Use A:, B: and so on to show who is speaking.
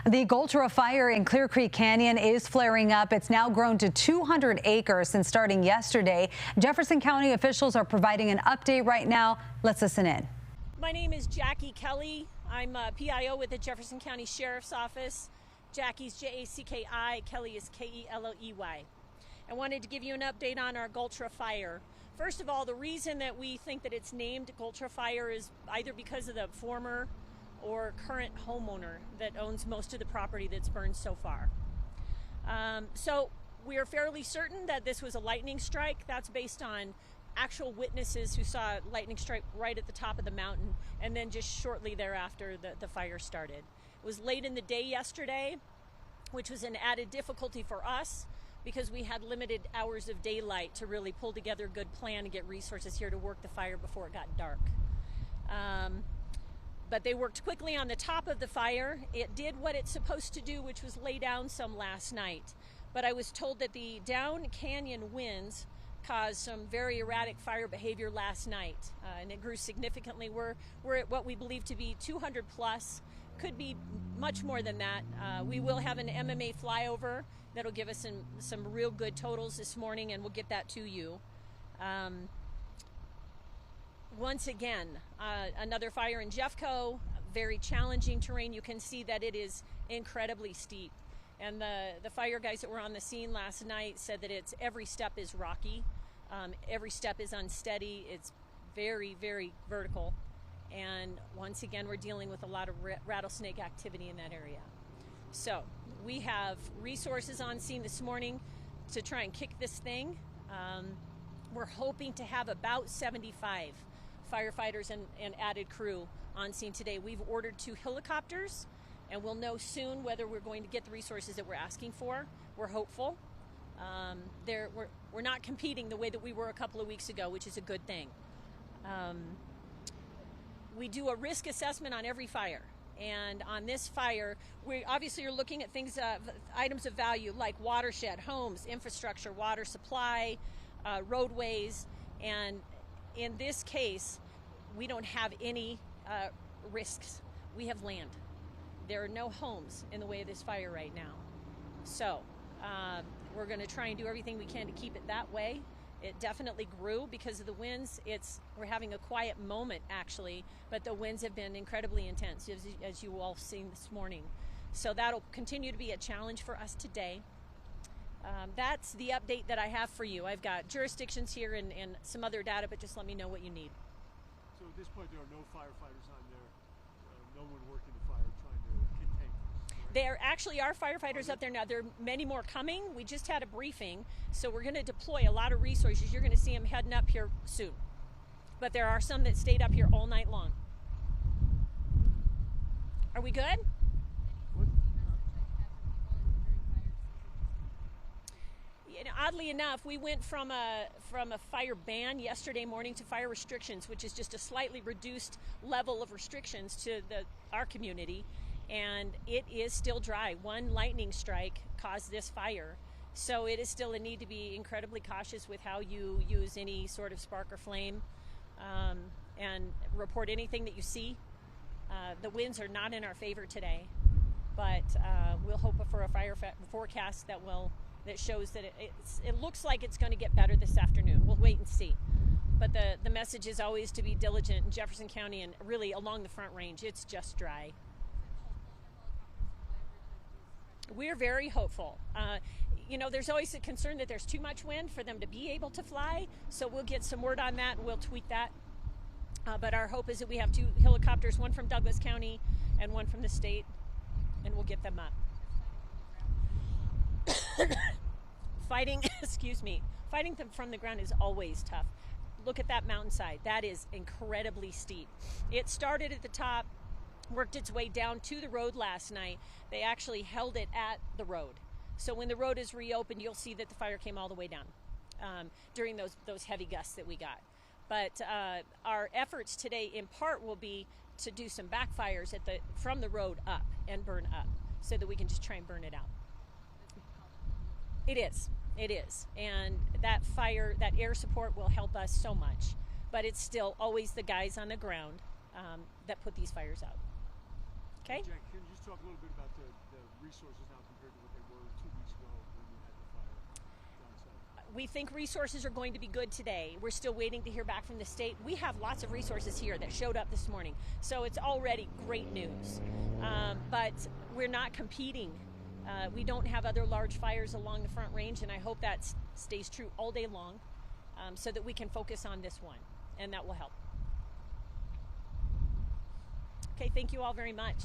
A: The Goltra Fire in Clear Creek Canyon is flaring up. It's now grown to 200 acres since starting yesterday. Jefferson County officials are providing an update right now. Let's listen in.
B: My name is Jackie Kelly. I'm a PIO with the Jefferson County Sheriff's Office. Jackie's J-A-C-K-I, Kelly is K-E-L-L-E-Y. I wanted to give you an update on our Goltra Fire. First of all, the reason that we think that it's named Goltra Fire is either because of the former or current homeowner that owns most of the property that's burned so far. So we are fairly certain that this was a lightning strike. That's based on actual witnesses who saw a lightning strike right at the top of the mountain, and then just shortly thereafter the fire started. It was late in the day yesterday, which was an added difficulty for us because we had limited hours of daylight to really pull together a good plan and get resources here to work the fire before it got dark. But they worked quickly on the top of the fire. It did what it's supposed to do, which was lay down some last night. But I was told that the down canyon winds caused some very erratic fire behavior last night, and it grew significantly. We're at what we believe to be 200 plus, could be much more than that. We will have an MMA flyover that'll give us some real good totals this morning, and we'll get that to you. Once again, another fire in Jeffco, very challenging terrain. You can see that it is incredibly steep. And the fire guys that were on the scene last night said that every step is rocky. Every step is unsteady. It's very, very vertical. And once again, we're dealing with a lot of rattlesnake activity in that area. So we have resources on scene this morning to try and kick this thing. We're hoping to have about 75 firefighters and added crew on scene today. We've ordered 2 helicopters, and we'll know soon whether we're going to get the resources that we're asking for. We're hopeful. We're not competing the way that we were a couple of weeks ago, which is a good thing. We do a risk assessment on every fire, and on this fire, we obviously are looking at things, items of value like watershed, homes, infrastructure, water supply, roadways, and in this case, we don't have any risks. We have land. There are no homes in the way of this fire right now. So we're going to try and do everything we can to keep it that way. It definitely grew because of the winds. We're having a quiet moment, actually, but the winds have been incredibly intense, as you all seen this morning. So that'll continue to be a challenge for us today. That's the update that I have for you. I've got jurisdictions here and some other data, but just let me know what you need.
C: So at this point, there are no firefighters on there, no one working the fire trying to contain this, right?
B: There actually are firefighters up there now. There are many more coming. We just had a briefing, so we're going to deploy a lot of resources. You're going to see them heading up here soon. But there are some that stayed up here all night long. Are we good? Oddly enough, we went from a fire ban yesterday morning to fire restrictions, which is just a slightly reduced level of restrictions to our community, and it is still dry. One lightning strike caused this fire, so it is still a need to be incredibly cautious with how you use any sort of spark or flame, and report anything that you see. The winds are not in our favor today, but we'll hope for a fire forecast that shows that it looks like it's going to get better this afternoon. We'll wait and see. But the message is always to be diligent in Jefferson County and really along the Front Range. It's just dry. We're very hopeful. There's always a concern that there's too much wind for them to be able to fly, so we'll get some word on that and we'll tweet that. But our hope is that we have 2 helicopters, one from Douglas County and one from the state, and we'll get them up. Fighting them from the ground is always tough. Look at that mountainside. That is incredibly steep. It started at the top, worked its way down to the road last night. They actually held it at the road. So when the road is reopened, you'll see that the fire came all the way down during those heavy gusts that we got. But our efforts today, in part, will be to do some backfires from the road up and burn up, so that we can just try and burn it out. It is. And that air support will help us so much. But it's still always the guys on the ground that put these fires out. Okay.
C: Jack, can you just talk a little bit about the resources now compared to what they were 2 weeks ago when you had the fire down south?
B: We think resources are going to be good today. We're still waiting to hear back from the state. We have lots of resources here that showed up this morning, so it's already great news. But we're not competing. We don't have other large fires along the Front Range, and I hope that stays true all day long, so that we can focus on this one, and that will help. Okay, thank you all very much.